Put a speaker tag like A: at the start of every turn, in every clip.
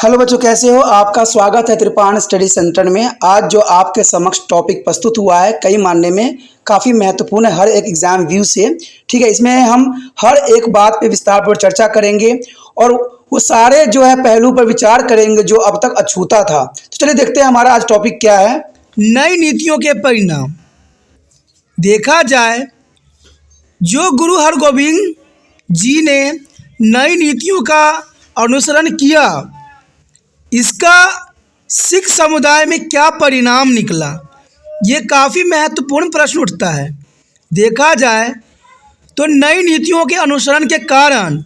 A: Hello बच्चों, कैसे हो? आपका स्वागत है त्रिपाण स्टडी सेंटर में। आज जो आपके समक्ष टॉपिक प्रस्तुत हुआ है कई मानने में काफ़ी महत्वपूर्ण है हर एक एग्जाम व्यू से। ठीक है, इसमें हम हर एक बात पे विस्तार पर चर्चा करेंगे और वो सारे जो है पहलू पर विचार करेंगे जो अब तक अछूता था। तो चलिए देखते हैं हमारा आज टॉपिक क्या है।
B: नई नीतियों के परिणाम। देखा जाए, जो गुरु हरगोविंद जी ने नई नीतियों का अनुसरण किया, इसका सिख समुदाय में क्या परिणाम निकला, ये काफ़ी महत्वपूर्ण प्रश्न उठता है। देखा जाए तो नई नीतियों के अनुसरण के कारण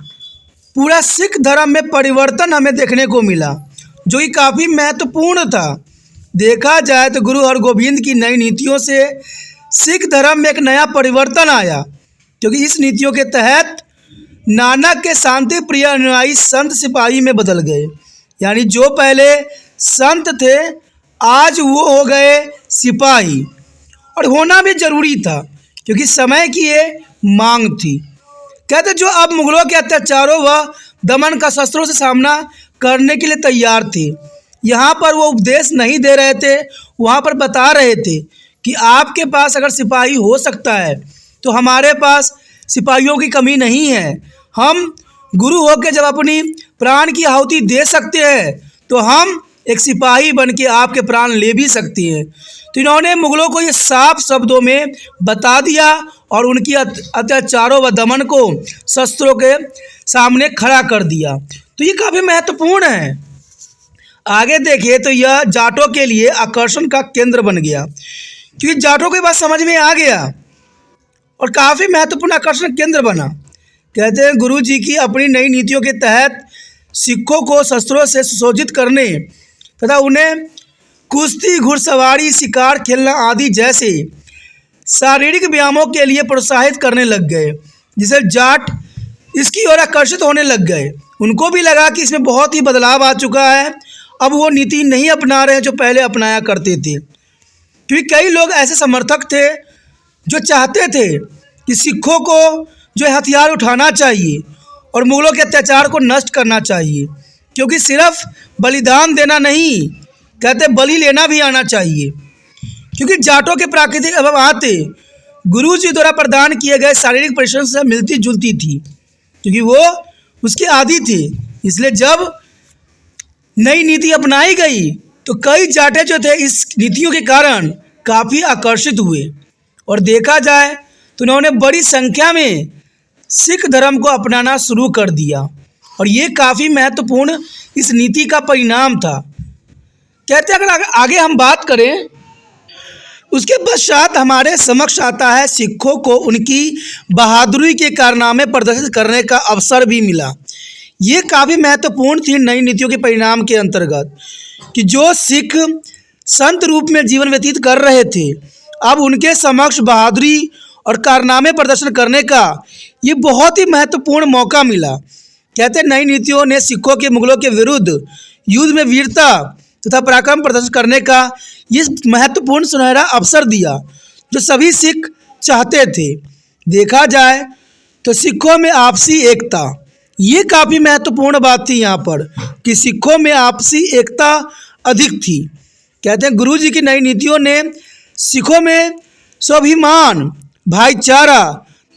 B: पूरा सिख धर्म में परिवर्तन हमें देखने को मिला, जो कि काफ़ी महत्वपूर्ण था। देखा जाए तो गुरु हरगोविंद की नई नीतियों से सिख धर्म में एक नया परिवर्तन आया, क्योंकि इस नीतियों के तहत नानक के शांति प्रिय अनुयायी संत सिपाही में बदल गए। यानी जो पहले संत थे आज वो हो गए सिपाही, और होना भी जरूरी था क्योंकि समय की ये मांग थी। कहते जो अब मुगलों के अत्याचारों व दमन का शस्त्रों से सामना करने के लिए तैयार थे। यहाँ पर वो उपदेश नहीं दे रहे थे, वहाँ पर बता रहे थे कि आपके पास अगर सिपाही हो सकता है तो हमारे पास सिपाहियों की कमी नहीं है। हम गुरु होकर जब अपनी प्राण की आहुति दे सकते हैं तो हम एक सिपाही बन के आपके प्राण ले भी सकते हैं। तो इन्होंने मुगलों को ये साफ शब्दों में बता दिया और उनकी अत्याचारों व दमन को शस्त्रों के सामने खड़ा कर दिया। तो ये काफ़ी महत्वपूर्ण है। आगे देखिए तो यह जाटों के लिए आकर्षण का केंद्र बन गया, क्योंकि जाटों को ये बात समझ में आ गया और काफ़ी महत्वपूर्ण आकर्षण केंद्र बना। कहते हैं गुरु जी की अपनी नई नीतियों के तहत सिखों को शस्त्रों से सुसज्जित करने तथा उन्हें कुश्ती, घुड़सवारी, शिकार खेलना आदि जैसे शारीरिक व्यायामों के लिए प्रोत्साहित करने लग गए, जिससे जाट इसकी ओर आकर्षित होने लग गए। उनको भी लगा कि इसमें बहुत ही बदलाव आ चुका है, अब वो नीति नहीं अपना रहे हैं जो पहले अपनाया करते थे। क्योंकि कई लोग ऐसे समर्थक थे जो चाहते थे कि सिखों को जो हथियार उठाना चाहिए और मुगलों के अत्याचार को नष्ट करना चाहिए, क्योंकि सिर्फ बलिदान देना नहीं, कहते बलि लेना भी आना चाहिए। क्योंकि जाटों के प्राकृतिक आते गुरु जी द्वारा प्रदान किए गए शारीरिक परिश्रम से मिलती जुलती थी, क्योंकि वो उसके आदी थे। इसलिए जब नई नीति अपनाई गई तो कई जाटे जो थे इस नीतियों के कारण काफ़ी आकर्षित हुए, और देखा जाए तो उन्होंने बड़ी संख्या में सिख धर्म को अपनाना शुरू कर दिया, और ये काफ़ी महत्वपूर्ण इस नीति का परिणाम था। कहते हैं अगर आगे हम बात करें, उसके पश्चात हमारे समक्ष आता है सिखों को उनकी बहादुरी के कारनामे प्रदर्शित करने का अवसर भी मिला। ये काफ़ी महत्वपूर्ण थी नई नीतियों के परिणाम के अंतर्गत, कि जो सिख संत रूप में जीवन व्यतीत कर रहे थे, अब उनके समक्ष बहादुरी और कारनामे प्रदर्शन करने का ये बहुत ही महत्वपूर्ण मौका मिला। कहते हैं नई नीतियों ने सिखों के मुगलों के विरुद्ध युद्ध में वीरता तथा पराक्रम प्रदर्शन करने का ये महत्वपूर्ण सुनहरा अवसर दिया, जो सभी सिख चाहते थे। देखा जाए तो सिखों में आपसी एकता, ये काफ़ी महत्वपूर्ण बात थी यहाँ पर, कि सिखों में आपसी एकता अधिक थी। कहते हैं गुरु जी की नई नीतियों ने सिखों में स्वाभिमान, भाईचारा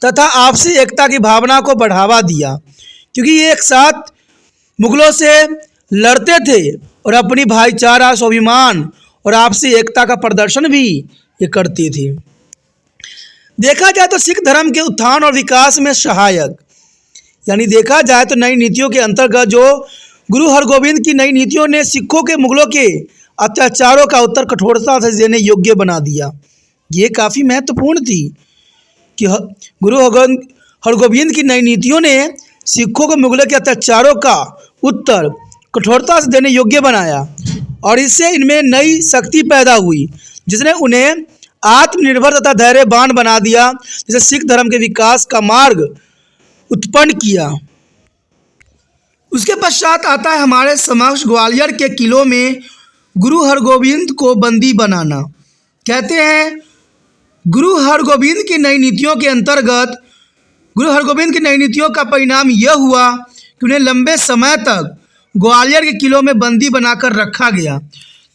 B: तथा आपसी एकता की भावना को बढ़ावा दिया, क्योंकि ये एक साथ मुगलों से लड़ते थे और अपनी भाईचारा, स्वाभिमान और आपसी एकता का प्रदर्शन भी ये करते थे। देखा जाए तो सिख धर्म के उत्थान और विकास में सहायक, यानी देखा जाए तो नई नीतियों के अंतर्गत जो गुरु हरगोविंद की नई नीतियों ने सिखों के मुगलों के अत्याचारों का उत्तर कठोरता से देने योग्य बना दिया। ये काफ़ी महत्वपूर्ण थी कि गुरु हरगोविंद की नई नीतियों ने सिखों को मुगलों के अत्याचारों का उत्तर कठोरता से देने योग्य बनाया, और इससे इनमें नई शक्ति पैदा हुई, जिसने उन्हें आत्मनिर्भर तथा धैर्यवान बना दिया, जिसे सिख धर्म के विकास का मार्ग उत्पन्न किया। उसके पश्चात आता है हमारे समक्ष ग्वालियर के किलों में गुरु हरगोविंद को बंदी बनाना। कहते हैं गुरु हरगोविंद की नई नीतियों के अंतर्गत गुरु हरगोविंद की नई नीतियों का परिणाम यह हुआ कि उन्हें लंबे समय तक ग्वालियर के किलों में बंदी बनाकर रखा गया।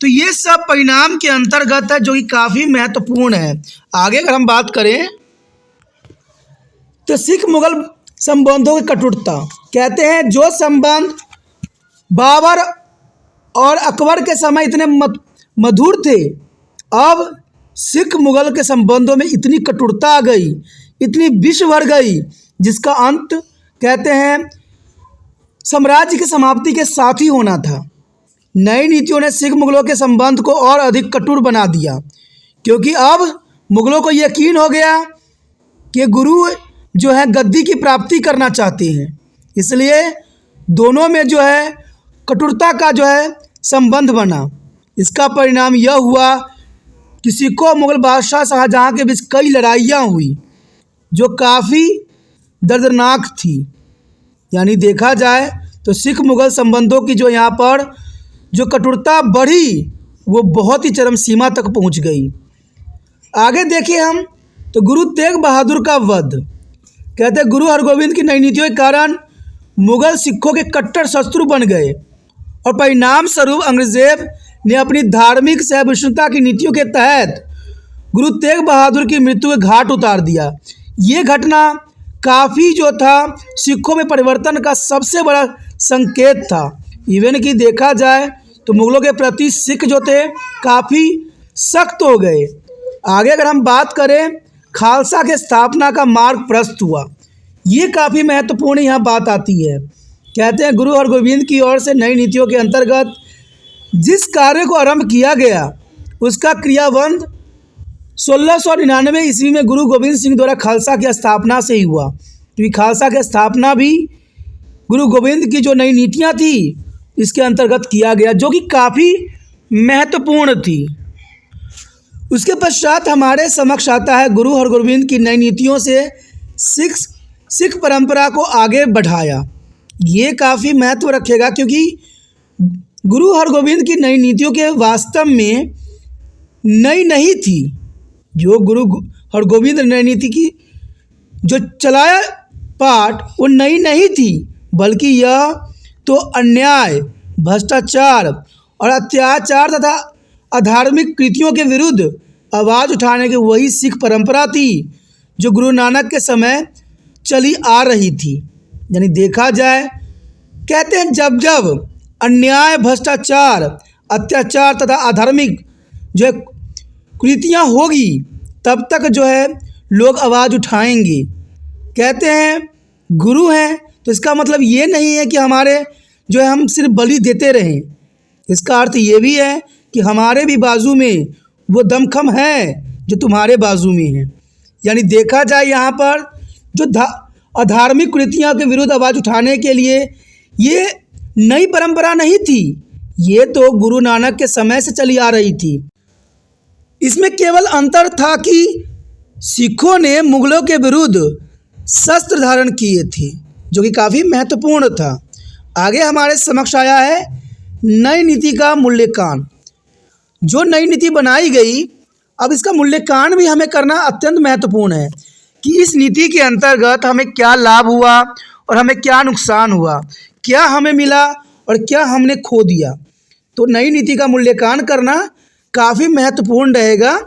B: तो ये सब परिणाम के अंतर्गत है, जो कि काफ़ी महत्वपूर्ण है। आगे अगर हम बात करें तो सिख मुगल संबंधों की कटुता, कहते हैं जो संबंध बाबर और अकबर के समय इतने मधुर थे, अब सिख मुगल के संबंधों में इतनी कटुता आ गई, इतनी विष भर गई, जिसका अंत कहते हैं साम्राज्य की समाप्ति के साथ ही होना था। नई नीतियों ने सिख मुगलों के संबंध को और अधिक कठोर बना दिया, क्योंकि अब मुगलों को यकीन हो गया कि गुरु जो है गद्दी की प्राप्ति करना चाहते हैं, इसलिए दोनों में जो है कठोरता का जो है संबंध बना। इसका परिणाम यह हुआ कि सिखों और मुगल बादशाह शाहजहाँ के बीच कई लड़ाइयाँ हुई, जो काफ़ी दर्दनाक थी। यानी देखा जाए तो सिख मुगल संबंधों की जो यहाँ पर जो कठोरता बढ़ी, वो बहुत ही चरम सीमा तक पहुँच गई। आगे देखिए हम तो गुरु तेग बहादुर का वध, कहते हैं गुरु हरगोविंद की नई नीतियों के कारण मुगल सिखों के कट्टर शत्रु बन गए और परिणाम स्वरूप अंग्रेज़ों ने अपनी धार्मिक सहिष्णुता की नीतियों के तहत गुरु तेग बहादुर की मृत्यु के घाट उतार दिया। ये घटना काफ़ी जो था सिखों में परिवर्तन का सबसे बड़ा संकेत था। इवन कि देखा जाए तो मुगलों के प्रति सिख जो थे काफ़ी सख्त हो गए। आगे अगर हम बात करें, खालसा के स्थापना का मार्ग प्रशस्त हुआ। ये काफ़ी महत्वपूर्ण यहाँ बात आती है। कहते हैं गुरु हरगोविंद की ओर से नई नीतियों के अंतर्गत जिस कार्य को आरंभ किया गया, उसका क्रियान्वयन 1699 ईस्वी में गुरु गोविंद सिंह द्वारा खालसा की स्थापना से ही हुआ, क्योंकि खालसा की स्थापना भी गुरु गोविंद की जो नई नीतियाँ थी इसके अंतर्गत किया गया, जो कि काफ़ी महत्वपूर्ण थी। उसके पश्चात हमारे समक्ष आता है गुरु हरगोविंद की नई नीतियों से सिख परंपरा को आगे बढ़ाया। ये काफ़ी महत्व रखेगा, क्योंकि गुरु हरगोविंद की नई नीतियों के वास्तव में नई नहीं थी। जो गुरु हरगोविंद नई नीति की जो चलाया पाठ, वो नई नहीं थी, बल्कि यह तो अन्याय, भ्रष्टाचार और अत्याचार तथा अधार्मिक कृतियों के विरुद्ध आवाज़ उठाने की वही सिख परंपरा थी जो गुरु नानक के समय चली आ रही थी। यानी देखा जाए, कहते हैं जब जब अन्याय, भ्रष्टाचार, अत्याचार तथा अधार्मिक जो है कृतियाँ होगी, तब तक जो है लोग आवाज़ उठाएंगे। कहते हैं गुरु हैं तो इसका मतलब ये नहीं है कि हमारे जो है हम सिर्फ बलि देते रहें। इसका अर्थ ये भी है कि हमारे भी बाजू में वो दमखम है जो तुम्हारे बाजू में है। यानी देखा जाए यहाँ पर जो अधार्मिक कृतियों के विरुद्ध आवाज़ उठाने के लिए ये नई परंपरा नहीं थी, ये तो गुरु नानक के समय से चली आ रही थी। इसमें केवल अंतर था कि सिखों ने मुगलों के विरुद्ध शस्त्र धारण किए थे, जो कि काफ़ी महत्वपूर्ण था। आगे हमारे समक्ष आया है नई नीति का मूल्यांकन। जो नई नीति बनाई गई, अब इसका मूल्यांकन भी हमें करना अत्यंत महत्वपूर्ण है कि इस नीति के अंतर्गत हमें क्या लाभ हुआ और हमें क्या नुकसान हुआ, क्या हमें मिला और क्या हमने खो दिया। तो नई नीति का मूल्यांकन करना काफ़ी महत्वपूर्ण रहेगा।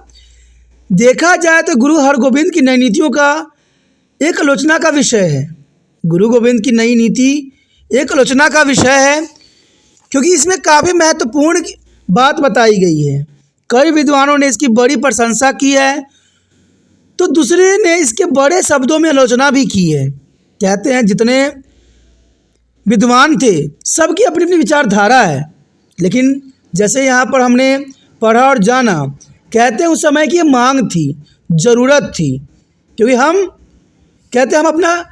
B: देखा जाए तो गुरु हरगोविंद की नई नीतियों का एक आलोचना का विषय है। गुरु गोविंद की नई नीति एक आलोचना का विषय है, क्योंकि इसमें काफ़ी महत्वपूर्ण बात बताई गई है। कई विद्वानों ने इसकी बड़ी प्रशंसा की है, तो दूसरे ने इसके बड़े शब्दों में आलोचना भी की है। कहते हैं जितने विद्वान थे सबकी अपनी अपनी विचारधारा है, लेकिन जैसे यहाँ पर हमने पढ़ा और जाना, कहते हैं उस समय की मांग थी, ज़रूरत थी, क्योंकि हम कहते हैं हम अपना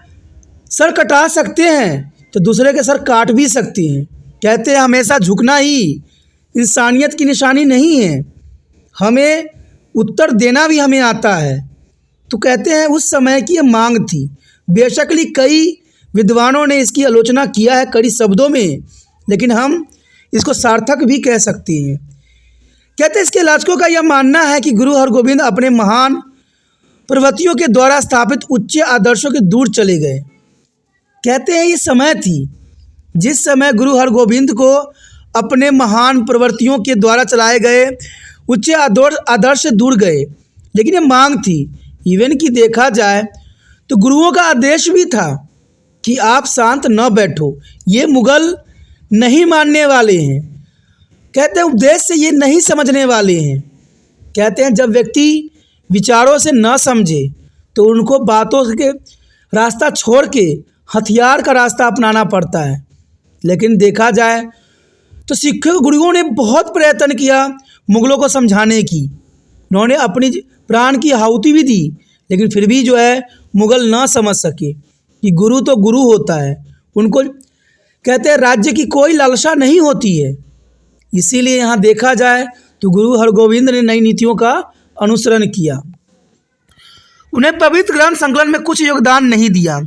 B: सर कटा सकते हैं तो दूसरे के सर काट भी सकते हैं। कहते हैं हमेशा झुकना ही इंसानियत की निशानी नहीं है, हमें उत्तर देना भी हमें आता है। तो कहते हैं उस समय की ये मांग थी। बेशक कई विद्वानों ने इसकी आलोचना किया है कड़ी शब्दों में, लेकिन हम इसको सार्थक भी कह सकते हैं। कहते हैं इसके आलोचकों का यह मानना है कि गुरु हरगोविंद अपने महान प्रवृत्तियों के द्वारा स्थापित उच्च आदर्शों के दूर चले गए। कहते हैं ये समय थी जिस समय गुरु हरगोविंद को अपने महान प्रवृत्तियों के द्वारा चलाए गए उच्च आदर्श से दूर गए, लेकिन ये मांग थी। इवन कि देखा जाए तो गुरुओं का आदेश भी था कि आप शांत न बैठो, ये मुगल नहीं मानने वाले हैं। कहते हैं उपदेश से ये नहीं समझने वाले हैं। कहते हैं जब व्यक्ति विचारों से न समझे तो उनको बातों के रास्ता छोड़ के हथियार का रास्ता अपनाना पड़ता है। लेकिन देखा जाए तो सिख गुरुओं ने बहुत प्रयत्न किया मुगलों को समझाने की। उन्होंने अपनी प्राण की आहुति भी दी, लेकिन फिर भी जो है मुगल ना समझ सके कि गुरु तो गुरु होता है। उनको कहते हैं राज्य की कोई लालसा नहीं होती है। इसीलिए यहाँ देखा जाए तो गुरु हरगोविंद ने नई नीतियों का अनुसरण किया। उन्हें पवित्र ग्रंथ संकलन में कुछ योगदान नहीं दिया।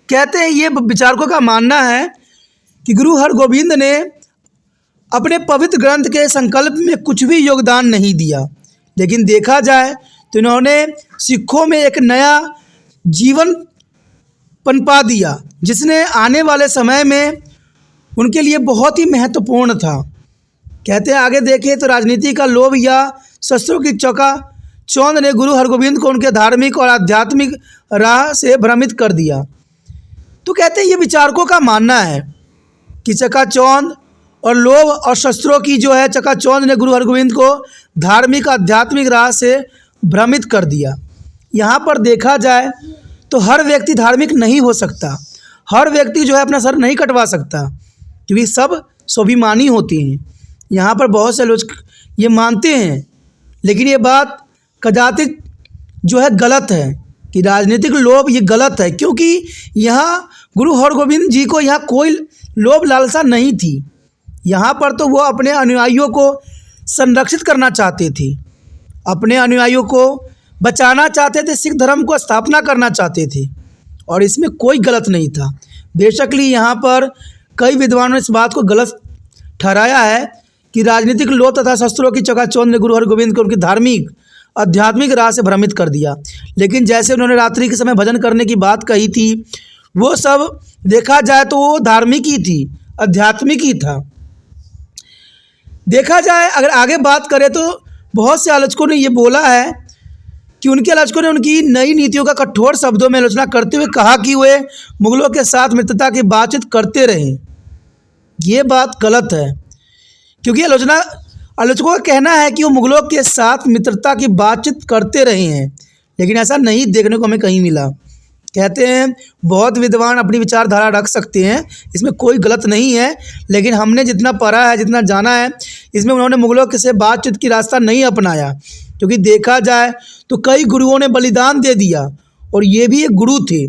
B: कहते हैं ये विचारकों का मानना है कि गुरु हरगोविंद ने अपने पवित्र ग्रंथ के संकल्प में कुछ भी योगदान नहीं दिया, लेकिन देखा जाए तो इन्होंने सिखों में एक नया जीवन पनपा दिया, जिसने आने वाले समय में उनके लिए बहुत ही महत्वपूर्ण था। कहते हैं आगे देखें तो राजनीति का लोभ या शस्त्रों की चकाचौंध ने गुरु हरगोविंद को उनके धार्मिक और आध्यात्मिक राह से भ्रमित कर दिया। तो कहते हैं ये विचारकों का मानना है कि चकाचौंध और लोभ और शस्त्रों की जो है चकाचौंध ने गुरु हरगोविंद को धार्मिक आध्यात्मिक राह से भ्रमित कर दिया। यहाँ पर देखा जाए तो हर व्यक्ति धार्मिक नहीं हो सकता, हर व्यक्ति जो है अपना सर नहीं कटवा सकता, क्योंकि सब स्वाभिमानी होते हैं। यहाँ पर बहुत से लोग ये मानते हैं, लेकिन ये बात कदाचित जो है गलत है कि राजनीतिक लोभ ये गलत है, क्योंकि यहाँ गुरु हरगोविंद जी को यहाँ कोई लोभ लालसा नहीं थी। यहाँ पर तो वो अपने अनुयायियों को संरक्षित करना चाहते थे, अपने अनुयायियों को बचाना चाहते थे, सिख धर्म को स्थापना करना चाहते थे, और इसमें कोई गलत नहीं था। बेशकली यहाँ पर कई विद्वानों ने इस बात को गलत ठहराया है कि राजनीतिक लोभ तथा शस्त्रों की चकाचौंध ने गुरु हरगोविंद को उनकी धार्मिक आध्यात्मिक राह से भ्रमित कर दिया। लेकिन जैसे उन्होंने रात्रि के समय भजन करने की बात कही थी, वो सब देखा जाए तो वो धार्मिक ही थी, आध्यात्मिक ही था। देखा जाए अगर आगे बात करें तो बहुत से आलोचकों ने ये बोला है कि उनके आलोचकों ने उनकी नई नीतियों का कठोर शब्दों में आलोचना करते हुए कहा कि वे मुगलों के साथ मित्रता की बातचीत करते रहे। ये बात गलत है, क्योंकि आलोचकों का कहना है कि वो मुगलों के साथ मित्रता की बातचीत करते रहे हैं, लेकिन ऐसा नहीं देखने को हमें कहीं मिला। कहते हैं बहुत विद्वान अपनी विचारधारा रख सकते हैं, इसमें कोई गलत नहीं है, लेकिन हमने जितना पढ़ा है, जितना जाना है, इसमें उन्होंने मुगलों से बातचीत की रास्ता नहीं अपनाया। क्योंकि देखा जाए तो कई गुरुओं ने बलिदान दे दिया, और ये भी एक गुरु थे।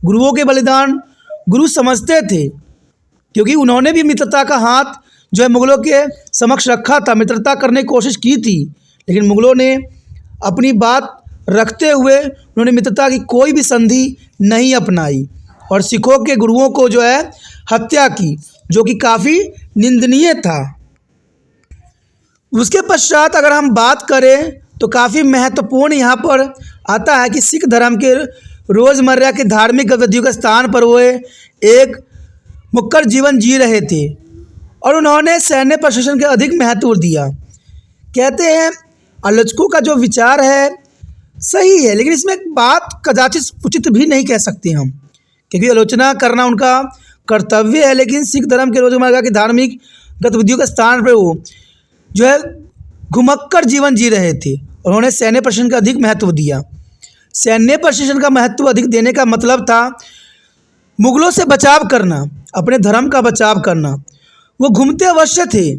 B: गुरुओं के बलिदान गुरु समझते थे, क्योंकि उन्होंने भी मित्रता का हाथ जो है मुगलों के समक्ष रखा था, मित्रता करने की कोशिश की थी, लेकिन मुगलों ने अपनी बात रखते हुए उन्होंने मित्रता की कोई भी संधि नहीं अपनाई और सिखों के गुरुओं को जो है हत्या की, जो कि काफ़ी निंदनीय था। उसके पश्चात अगर हम बात करें तो काफ़ी महत्वपूर्ण यहाँ पर आता है कि सिख धर्म के रोज़मर्रा के धार्मिक गतिविधियों के स्थान पर वो एक मुक्कर जीवन जी रहे थे, और उन्होंने सैन्य प्रशासन के अधिक महत्व दिया। कहते हैं आलोचकों का जो विचार है सही है, लेकिन इसमें एक बात कदाचित उचित भी नहीं कह सकते हम, क्योंकि आलोचना करना उनका कर्तव्य है। लेकिन सिख धर्म के रोज़मर्रा की धार्मिक गतिविधियों के स्थान पर वो जो है घुमक्कर जीवन जी रहे थे, उन्होंने सैन्य प्रशासन का अधिक महत्व दिया। सैन्य प्रशासन का महत्व अधिक देने का मतलब था मुगलों से बचाव करना, अपने धर्म का बचाव करना। वो घूमते अवश्य थे,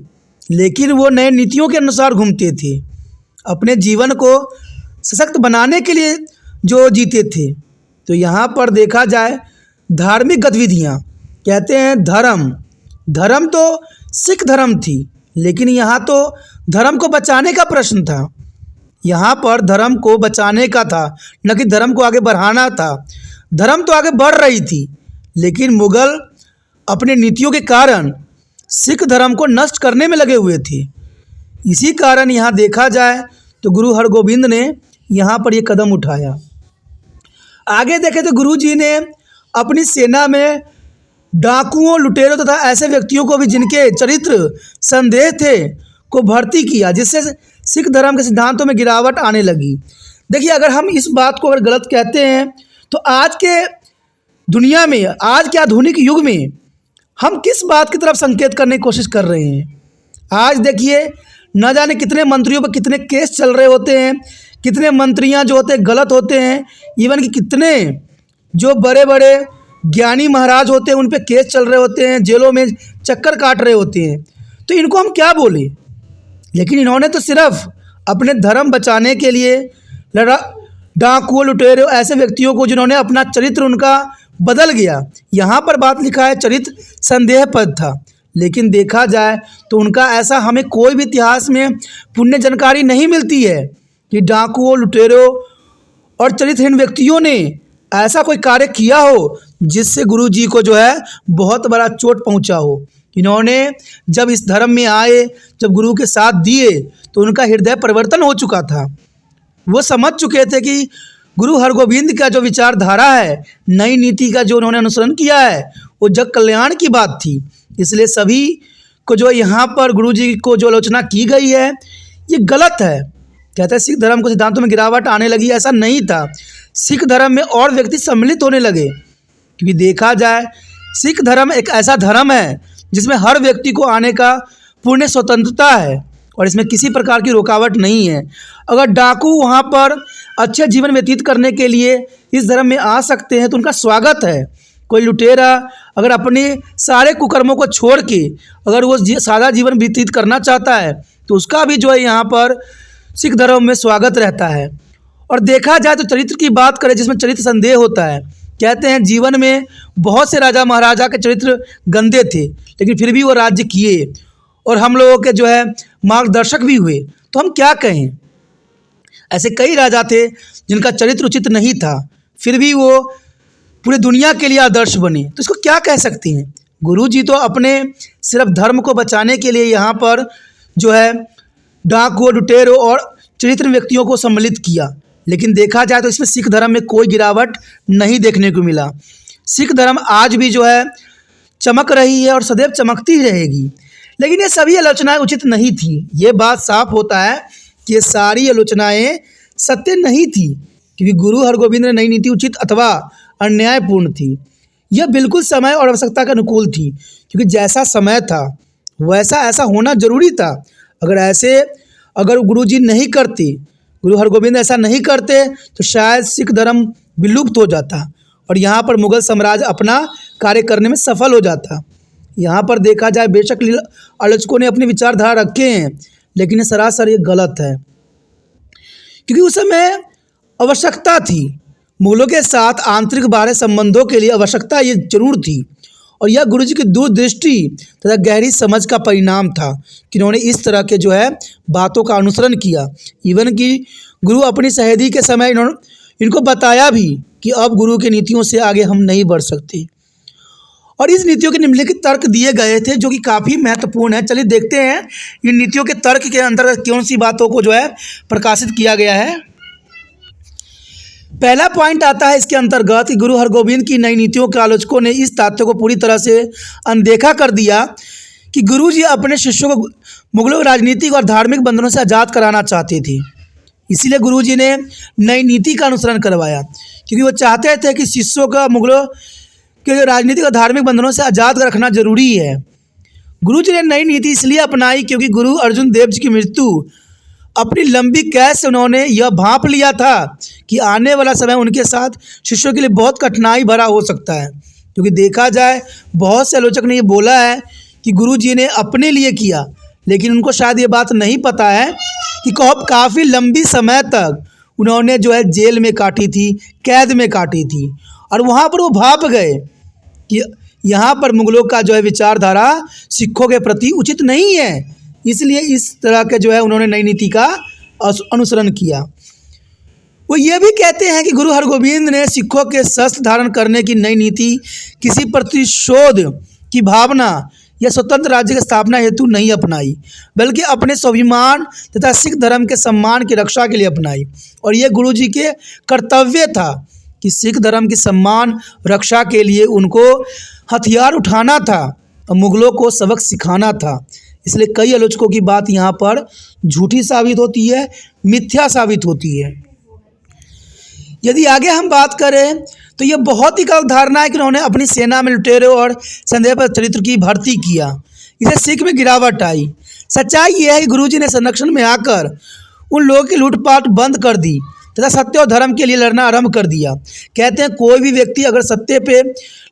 B: लेकिन वो नए नीतियों के अनुसार घूमते थे, अपने जीवन को सशक्त बनाने के लिए जो जीते थे। तो यहाँ पर देखा जाए धार्मिक गतिविधियाँ, कहते हैं धर्म तो सिख धर्म थी, लेकिन यहाँ तो धर्म को बचाने का प्रश्न था। यहाँ पर धर्म को बचाने का था, न कि धर्म को आगे बढ़ाना था। धर्म तो आगे बढ़ रही थी, लेकिन मुगल अपने नीतियों के कारण सिख धर्म को नष्ट करने में लगे हुए थे। इसी कारण यहाँ देखा जाए तो गुरु हरगोविंद ने यहाँ पर ये कदम उठाया। आगे देखें तो गुरु जी ने अपनी सेना में डाकुओं, लुटेरों तथा ऐसे व्यक्तियों को भी जिनके चरित्र संदेह थे को भर्ती किया, जिससे सिख धर्म के सिद्धांतों में गिरावट आने लगी। देखिए, अगर हम इस बात को अगर गलत कहते हैं तो आज के दुनिया में, आज के आधुनिक युग में हम किस बात की तरफ संकेत करने की कोशिश कर रहे हैं? आज देखिए, न जाने कितने मंत्रियों पर कितने केस चल रहे होते हैं, कितने मंत्रियां जो होते हैं गलत होते हैं, इवन कि कितने जो बड़े बड़े ज्ञानी महाराज होते हैं उन पे केस चल रहे होते हैं, जेलों में चक्कर काट रहे होते हैं। तो इनको हम क्या बोले? लेकिन इन्होंने तो सिर्फ अपने धर्म बचाने के लिए डाकुओं, लुटेरों, ऐसे व्यक्तियों को जिन्होंने अपना चरित्र उनका बदल गया, यहाँ पर बात लिखा है चरित्र संदेहपद था, लेकिन देखा जाए तो उनका ऐसा हमें कोई भी इतिहास में पुण्य जानकारी नहीं मिलती है कि डाकुओं, लुटेरों और चरित्रहीन व्यक्तियों ने ऐसा कोई कार्य किया हो जिससे गुरु जी को जो है बहुत बड़ा चोट पहुंचा हो। इन्होंने जब इस धर्म में आए, जब गुरु के साथ दिए, तो उनका हृदय परिवर्तन हो चुका था। वो समझ चुके थे कि गुरु हरगोविंद का जो विचारधारा है, नई नीति का जो उन्होंने अनुसरण किया है, वो जग कल्याण की बात थी। इसलिए सभी को जो यहाँ पर गुरु जी को जो आलोचना की गई है, ये गलत है। कहते हैं सिख धर्म को सिद्धांतों में गिरावट आने लगी, ऐसा नहीं था। सिख धर्म में और व्यक्ति सम्मिलित होने लगे, क्योंकि देखा जाए सिख धर्म एक ऐसा धर्म है जिसमें हर व्यक्ति को आने का पूर्ण स्वतंत्रता है और इसमें किसी प्रकार की रुकावट नहीं है। अगर डाकू वहाँ पर अच्छे जीवन व्यतीत करने के लिए इस धर्म में आ सकते हैं तो उनका स्वागत है। कोई लुटेरा अगर अपने सारे कुकर्मों को छोड़ के अगर वो सादा जीवन व्यतीत करना चाहता है तो उसका भी जो है यहाँ पर सिख धर्म में स्वागत रहता है। और देखा जाए तो चरित्र की बात करें, जिसमें चरित्र संदेह होता है। कहते हैं जीवन में बहुत से राजा महाराजा के चरित्र गंदे थे, लेकिन फिर भी वो राज्य किए और हम लोगों के जो है मार्गदर्शक भी हुए। तो हम क्या कहें? ऐसे कई राजा थे जिनका चरित्र उचित नहीं था, फिर भी वो पूरी दुनिया के लिए आदर्श बने। तो इसको क्या कह सकते हैं? गुरु जी तो अपने सिर्फ धर्म को बचाने के लिए यहाँ पर जो है डाकुओं, लुटेरों और चरित्र व्यक्तियों को सम्मिलित किया, लेकिन देखा जाए तो इसमें सिख धर्म में कोई गिरावट नहीं देखने को मिला। सिख धर्म आज भी जो है चमक रही है और सदैव चमकती ही रहेगी। लेकिन ये सभी आलोचनाएं उचित नहीं थी। ये बात साफ होता है कि ये सारी आलोचनाएं सत्य नहीं थी, क्योंकि गुरु हरगोविंद ने नई नीति उचित अथवा अन्यायपूर्ण थी। यह बिल्कुल समय और आवश्यकता के अनुकूल थी, क्योंकि जैसा समय था वैसा ऐसा होना जरूरी था। अगर गुरु जी नहीं करते, गुरु हरगोविंद ऐसा नहीं करते तो शायद सिख धर्म विलुप्त हो जाता और यहाँ पर मुगल साम्राज्य अपना कार्य करने में सफल हो जाता। यहाँ पर देखा जाए बेशक आलोचकों ने अपने विचारधारा रखे हैं, लेकिन ये सरासर ये गलत है, क्योंकि उस समय आवश्यकता थी। मुगलों के साथ आंतरिक बाह्य संबंधों के लिए आवश्यकता ये जरूर थी, और यह गुरु जी की दूरदृष्टि तथा गहरी समझ का परिणाम था कि इन्होंने इस तरह के जो है बातों का अनुसरण किया। इवन कि गुरु अपनी शहीदी के समय इनको बताया भी कि अब गुरु की नीतियों से आगे हम नहीं बढ़ सकते, और इस नीतियों के निम्नलिखित तर्क दिए गए थे जो कि काफ़ी महत्वपूर्ण है। चलिए देखते हैं इन नीतियों के तर्क के अंतर्गत कौन सी बातों को जो है प्रकाशित किया गया है। पहला पॉइंट आता है इसके अंतर्गत कि गुरु हरगोविंद की नई नीतियों के आलोचकों ने इस तथ्य को पूरी तरह से अनदेखा कर दिया कि गुरु जी अपने शिष्यों को मुगलों के राजनीतिक और धार्मिक बंधनों से आज़ाद कराना चाहते थे। इसीलिए गुरु जी ने नई नीति का अनुसरण करवाया, क्योंकि वो चाहते थे कि शिष्यों का मुगलों के राजनीतिक और धार्मिक बंधनों से आज़ाद रखना जरूरी है। गुरु जी ने नई नीति इसलिए अपनाई क्योंकि गुरु अर्जुन देव जी की मृत्यु अपनी लंबी कैद से उन्होंने यह भांप लिया था कि आने वाला समय उनके साथ शिष्यों के लिए बहुत कठिनाई भरा हो सकता है। क्योंकि देखा जाए बहुत से आलोचक ने ये बोला है कि गुरु जी ने अपने लिए किया, लेकिन उनको शायद ये बात नहीं पता है कि काफ़ी लंबी समय तक उन्होंने जो है जेल में काटी थी, कैद में काटी थी, और वहाँ पर वो भाप गए कि यहाँ पर मुगलों का जो है विचारधारा सिखों के प्रति उचित नहीं है। इसलिए इस तरह के जो है उन्होंने नई नीति का अनुसरण किया। वो ये भी कहते हैं कि गुरु हरगोविंद ने सिखों के शस्त्र धारण करने की नई नीति किसी प्रतिशोध की भावना या स्वतंत्र राज्य की स्थापना हेतु नहीं अपनाई, बल्कि अपने स्वाभिमान तथा सिख धर्म के सम्मान की रक्षा के लिए अपनाई। और यह गुरु जी के कर्तव्य था कि सिख धर्म की सम्मान रक्षा के लिए उनको हथियार उठाना था और मुगलों को सबक सिखाना था। इसलिए कई आलोचकों की बात यहाँ पर झूठी साबित होती है, मिथ्या साबित होती है। यदि आगे हम बात करें तो यह बहुत ही गलत धारणा है कि उन्होंने अपनी सेना में लुटेरों और संदेह पर चरित्र की भर्ती किया, इसे सिख में गिरावट आई। सच्चाई यह है कि गुरुजी ने संरक्षण में आकर उन लोगों की लूटपाट बंद कर दी तथा सत्य और धर्म के लिए लड़ना आरंभ कर दिया। कहते हैं कोई भी व्यक्ति अगर सत्य पे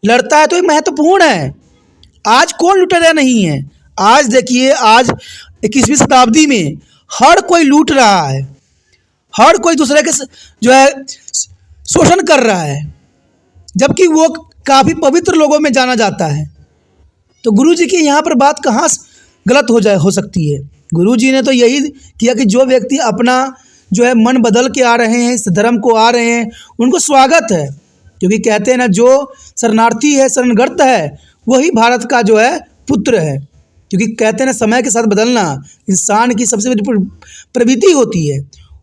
B: लड़ता है तो ये महत्वपूर्ण है। आज कौन लुटेरा नहीं है? आज देखिए, आज 21वीं शताब्दी में हर कोई लूट रहा है, हर कोई दूसरे के जो है शोषण कर रहा है, जबकि वो काफ़ी पवित्र लोगों में जाना जाता है। तो गुरुजी की यहाँ पर बात कहाँ गलत हो सकती है? गुरुजी ने तो यही किया कि जो व्यक्ति अपना जो है मन बदल के आ रहे हैं, इस धर्म को आ रहे हैं, उनको स्वागत है। क्योंकि कहते हैं ना, जो शरणार्थी है, शरणगत है, वही भारत का जो है पुत्र है। क्योंकि कहते हैं ना, समय के साथ बदलना इंसान की सबसे बड़ी प्रवृत्ति होती है।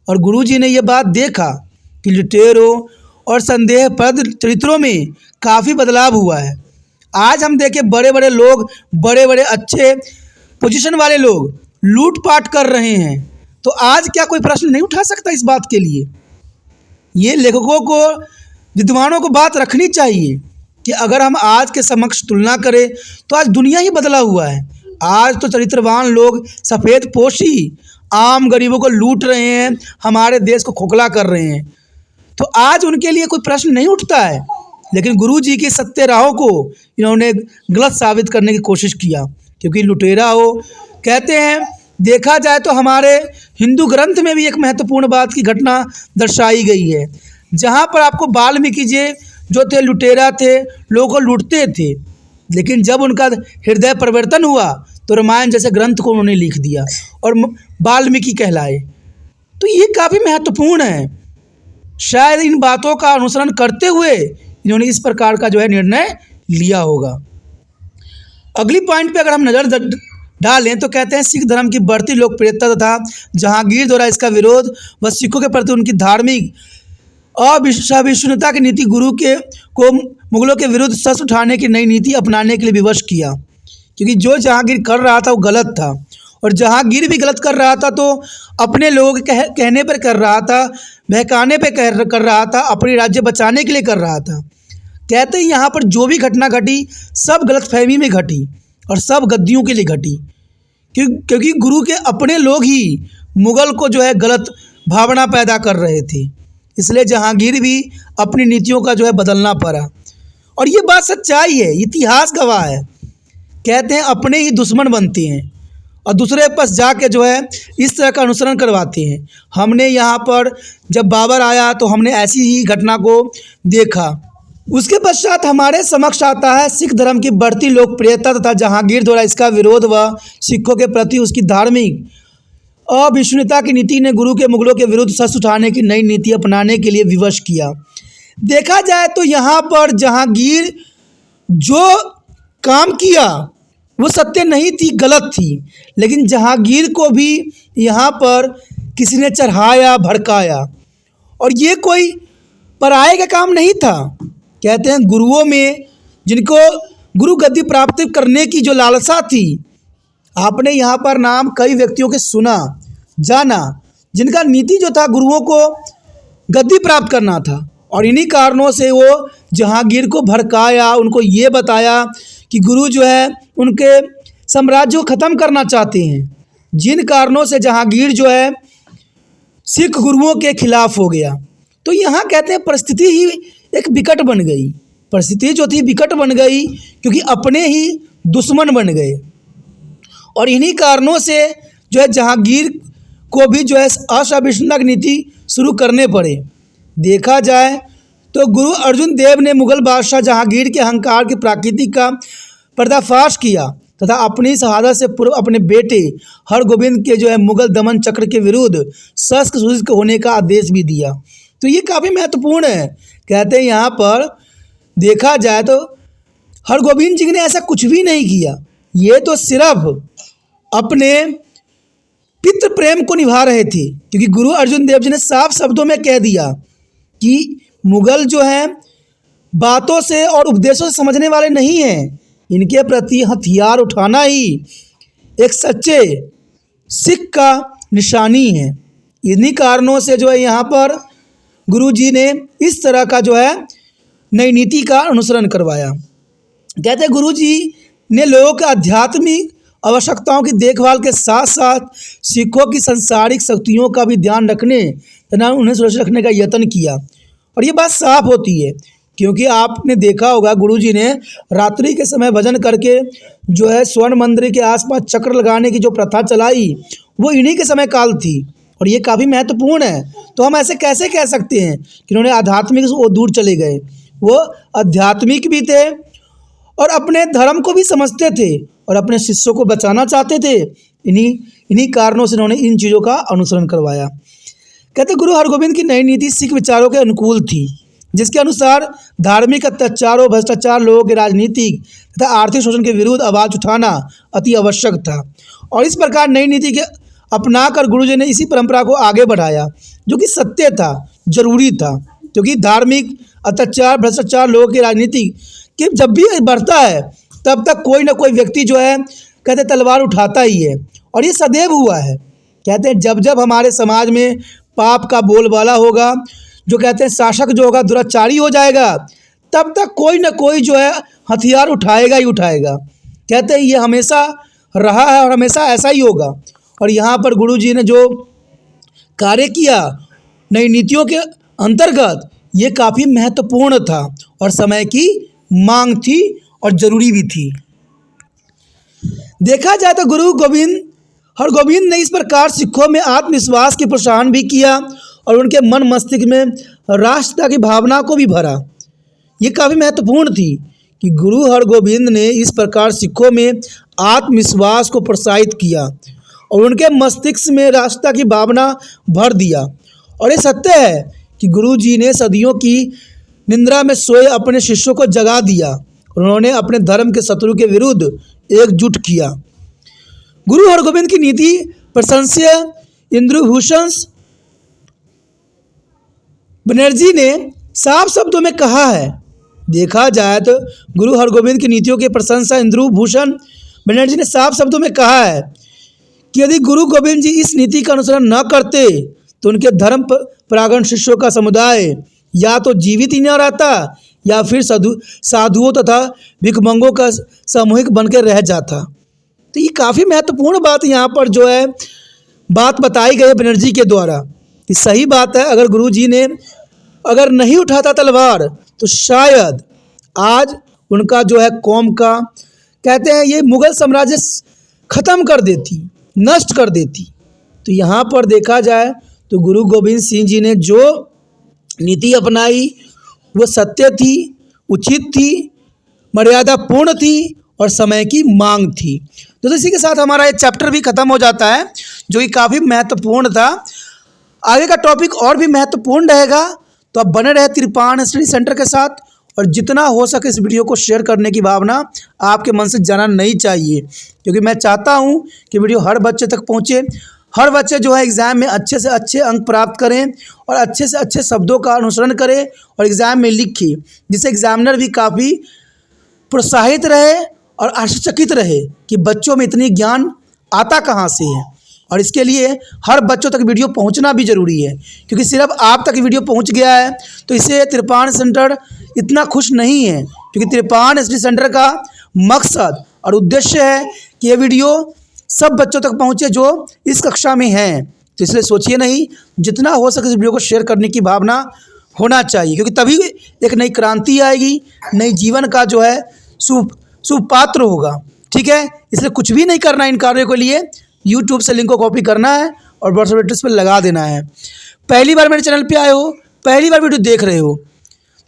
B: और गुरुजी ने ये बात देखा कि लुटेरों और संदेहप्रद चरित्रों में काफ़ी बदलाव हुआ है। आज हम देखें बड़े बड़े लोग, बड़े बड़े अच्छे पोजीशन वाले लोग लूटपाट कर रहे हैं, तो आज क्या कोई प्रश्न नहीं उठा सकता इस बात के लिए? ये लेखकों को, विद्वानों को बात रखनी चाहिए कि अगर हम आज के समक्ष तुलना करें तो आज दुनिया ही बदला हुआ है। आज तो चरित्रवान लोग सफ़ेद पोशी आम गरीबों को लूट रहे हैं, हमारे देश को खोखला कर रहे हैं, तो आज उनके लिए कोई प्रश्न नहीं उठता है। लेकिन गुरुजी की सत्य राहों को इन्होंने गलत साबित करने की कोशिश किया। क्योंकि लुटेरा हो, कहते हैं देखा जाए तो हमारे हिंदू ग्रंथ में भी एक महत्वपूर्ण बात की घटना दर्शाई गई है, जहाँ पर आपको वाल्मीकि जी जो थे लुटेरा थे, लोगों को लूटते थे, लेकिन जब उनका हृदय परिवर्तन हुआ तो रामायण जैसे ग्रंथ को उन्होंने लिख दिया और वाल्मीकि कहलाए। तो ये काफ़ी महत्वपूर्ण है। शायद इन बातों का अनुसरण करते हुए इन्होंने इस प्रकार का जो है निर्णय लिया होगा। अगली पॉइंट पे अगर हम नज़र डालें तो कहते हैं सिख धर्म की बढ़ती लोकप्रियता तथा जहांगीर द्वारा इसका विरोध व सिखों के प्रति उनकी धार्मिक अविश्वसनीयता की नीति गुरु को मुगलों के विरुद्ध शस्त्र उठाने की नई नीति अपनाने के लिए विवश किया। क्योंकि जो जहांगीर कर रहा था वो गलत था, और जहांगीर भी गलत कर रहा था तो अपने लोगों के कहने पर कर रहा था, बहकाने पे कर रहा था, अपनी राज्य बचाने के लिए कर रहा था। कहते हैं यहाँ पर जो भी घटना घटी सब गलतफहमी में घटी और सब गद्दियों के लिए घटी, क्योंकि गुरु के अपने लोग ही मुग़ल को जो है गलत भावना पैदा कर रहे थे। इसलिए जहांगीर भी अपनी नीतियों का जो है बदलना पड़ा। और ये बात सच्चाई है, इतिहास गवाह है। कहते हैं अपने ही दुश्मन बनते हैं और दूसरे के पास जाके जो है इस तरह का अनुसरण करवाते हैं। हमने यहाँ पर जब बाबर आया तो हमने ऐसी ही घटना को देखा। उसके पश्चात हमारे समक्ष आता है सिख धर्म की बढ़ती लोकप्रियता तथा जहांगीर द्वारा इसका विरोध व सिखों के प्रति उसकी धार्मिक अविश्वसनीयता की नीति ने गुरु के मुगलों के विरुद्ध शस्त्र उठाने की नई नीति अपनाने के लिए विवश किया। देखा जाए तो यहाँ पर जहांगीर जो काम किया वो सत्य नहीं थी, गलत थी, लेकिन जहांगीर को भी यहाँ पर किसी ने चढ़ाया, भड़काया, और ये कोई पराये का काम नहीं था। कहते हैं गुरुओं में जिनको गुरु गद्दी प्राप्त करने की जो लालसा थी, आपने यहाँ पर नाम कई व्यक्तियों के सुना, जाना, जिनका नीति जो था गुरुओं को गद्दी प्राप्त करना था, और इन्हीं कारणों से वो जहांगीर को भड़काया, उनको ये बताया कि गुरु जो है उनके साम्राज्य को ख़त्म करना चाहते हैं, जिन कारणों से जहांगीर जो है सिख गुरुओं के खिलाफ हो गया। तो यहाँ कहते हैं परिस्थिति ही एक विकट बन गई, परिस्थिति जो थी विकट बन गई, क्योंकि अपने ही दुश्मन बन गए, और इन्हीं कारणों से जो है जहांगीर को भी जो है असहिष्णुता की नीति शुरू करने पड़े। देखा जाए तो गुरु अर्जुन देव ने मुगल बादशाह जहांगीर के अहंकार की प्रकृति का पर्दाफाश किया तथा अपनी शहादत से पूर्व अपने बेटे हरगोविंद के जो है मुगल दमन चक्र के विरुद्ध शस्त्र शुष्क होने का आदेश भी दिया। तो ये काफ़ी महत्वपूर्ण है। कहते हैं यहाँ पर देखा जाए तो हरगोविंद जी ने ऐसा कुछ भी नहीं किया, ये तो सिर्फ अपने पितृ प्रेम को निभा रहे थे, क्योंकि गुरु अर्जुन देव जी ने साफ शब्दों में कह दिया कि मुगल जो है बातों से और उपदेशों से समझने वाले नहीं हैं। इनके प्रति हथियार उठाना ही एक सच्चे सिख का निशानी है। इन्हीं कारणों से जो है यहाँ पर गुरुजी ने इस तरह का जो है नई नीति का अनुसरण करवाया। कहते हैं गुरुजी ने लोगों के आध्यात्मिक आवश्यकताओं की देखभाल के साथ साथ सिखों की सांसारिक शक्तियों का भी ध्यान रखने तथा उन्हें सुरक्षित रखने का यत्न किया। और ये बात साफ होती है क्योंकि आपने देखा होगा गुरुजी ने रात्रि के समय भजन करके जो है स्वर्ण मंदिर के आसपास चक्र लगाने की जो प्रथा चलाई वो इन्हीं के समय काल थी और ये काफ़ी महत्वपूर्ण है। तो हम ऐसे कैसे कह सकते हैं कि उन्होंने आध्यात्मिक से वो दूर चले गए। वो आध्यात्मिक भी थे और अपने धर्म को भी समझते थे और अपने शिष्यों को बचाना चाहते थे। इन्हीं कारणों से उन्होंने इन चीज़ों का अनुसरण करवाया। कहते गुरु हरगोविंद की नई नीति सिख विचारों के अनुकूल थी, जिसके अनुसार धार्मिक अत्याचारों, भ्रष्टाचार, लोगों के राजनीतिक तथा आर्थिक शोषण के विरुद्ध आवाज़ उठाना अति आवश्यक था। और इस प्रकार नई नीति के अपनाकर गुरुजी ने इसी परंपरा को आगे बढ़ाया जो कि सत्य था, जरूरी था। क्योंकि धार्मिक अत्याचार, भ्रष्टाचार, लोगों की राजनीति कि जब भी बढ़ता है तब तक कोई ना कोई व्यक्ति जो है कहते तलवार उठाता ही है और ये सदैव हुआ है। कहते हैं जब जब हमारे समाज में पाप का बोलबाला होगा, जो कहते हैं शासक जो होगा दुराचारी हो जाएगा, तब तक कोई ना कोई जो है हथियार उठाएगा ही उठाएगा। कहते हैं ये हमेशा रहा है और हमेशा ऐसा ही होगा। और यहाँ पर गुरुजी ने जो कार्य किया नई नीतियों के अंतर्गत ये काफ़ी महत्वपूर्ण था और समय की मांग थी और ज़रूरी भी थी। देखा जाए तो गुरु हरगोविंद ने इस प्रकार सिखों में आत्मविश्वास की प्रोत्साहन भी किया और उनके मन मस्तिष्क में राष्ट्रता की भावना को भी भरा। ये काफ़ी महत्वपूर्ण थी कि गुरु हरगोविंद ने इस प्रकार सिखों में आत्मविश्वास को प्रोत्साहित किया और उनके मस्तिष्क में राष्ट्रता की भावना भर दिया। और ये सत्य है कि गुरुजी ने सदियों की निंद्रा में सोए अपने शिष्यों को जगा दिया और उन्होंने अपने धर्म के शत्रु के विरुद्ध एकजुट किया। गुरु हरगोविंद की नीति प्रशंसनीय इंद्रभूषण बनर्जी ने साफ शब्दों में कहा है। देखा जाए तो गुरु हरगोविंद की नीतियों की प्रशंसा इंद्रभूषण बनर्जी ने साफ शब्दों में कहा है कि यदि गुरु गोविंद जी इस नीति का अनुसरण न करते तो उनके धर्म परागण शिष्यों का समुदाय या तो जीवित ही न रहता या फिर साधुओं तथा भिखमंगों का सामूहिक बनकर रह जाता। तो ये काफ़ी महत्वपूर्ण बात यहाँ पर जो है बात बताई गई है बनर्जी के द्वारा। ये सही बात है। अगर गुरुजी ने अगर नहीं उठाता तलवार तो शायद आज उनका जो है कौम का कहते हैं ये मुगल साम्राज्य ख़त्म कर देती, नष्ट कर देती। तो यहाँ पर देखा जाए तो गुरु गोविंद सिंह जी ने जो नीति अपनाई वो सत्य थी, उचित थी, मर्यादापूर्ण थी और समय की मांग थी। तो इसी के साथ हमारा ये चैप्टर भी ख़त्म हो जाता है जो कि काफ़ी महत्वपूर्ण था। आगे का टॉपिक और भी महत्वपूर्ण रहेगा, तो आप बने रहे तिरपान स्टडी सेंटर के साथ। और जितना हो सके इस वीडियो को शेयर करने की भावना आपके मन से जाना नहीं चाहिए, क्योंकि मैं चाहता हूं कि वीडियो हर बच्चे तक पहुंचे। हर बच्चे जो है एग्ज़ाम में अच्छे से अच्छे अंक प्राप्त करें और अच्छे से अच्छे शब्दों का अनुसरण करें और एग्ज़ाम में लिखें, जिससे एग्जामिनर भी काफ़ी प्रोत्साहित रहे और आश्चर्यचकित रहे कि बच्चों में इतनी ज्ञान आता कहाँ से है। और इसके लिए हर बच्चों तक वीडियो पहुंचना भी ज़रूरी है, क्योंकि सिर्फ आप तक वीडियो पहुंच गया है तो इससे तिरपान सेंटर इतना खुश नहीं है, क्योंकि तिरपान स्टडी सेंटर का मकसद और उद्देश्य है कि ये वीडियो सब बच्चों तक पहुंचे जो इस कक्षा में हैं। तो इसलिए सोचिए नहीं, जितना हो सके इस वीडियो को शेयर करने की भावना होना चाहिए, क्योंकि तभी एक नई क्रांति आएगी, नई जीवन का जो है सुपात्र होगा। ठीक है, इसलिए कुछ भी नहीं करना इन कार्यों के लिए, यूट्यूब से लिंक को कॉपी करना है और व्हाट्सएप एड्रेस पर लगा देना है। पहली बार मेरे चैनल पे आए हो, पहली बार वीडियो देख रहे हो,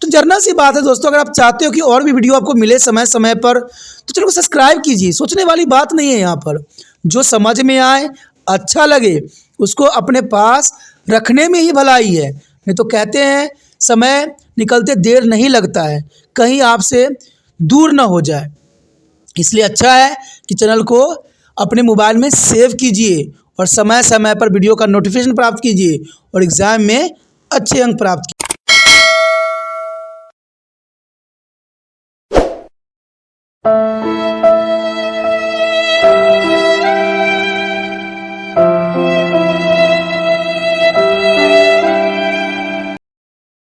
B: तो जर्नल सी बात है दोस्तों, अगर आप चाहते हो कि और भी वीडियो आपको मिले समय समय पर तो चैनल को सब्सक्राइब कीजिए। सोचने वाली बात नहीं है यहाँ पर, जो समझ में आए, अच्छा लगे, उसको अपने पास रखने में ही भलाई है। नहीं तो कहते हैं समय निकलते देर नहीं लगता है, कहीं आपसे दूर ना हो जाए। इसलिए अच्छा है कि चैनल को अपने मोबाइल में सेव कीजिए और समय समय पर वीडियो का नोटिफिकेशन प्राप्त कीजिए और एग्ज़ाम में अच्छे अंक प्राप्त कीजिए।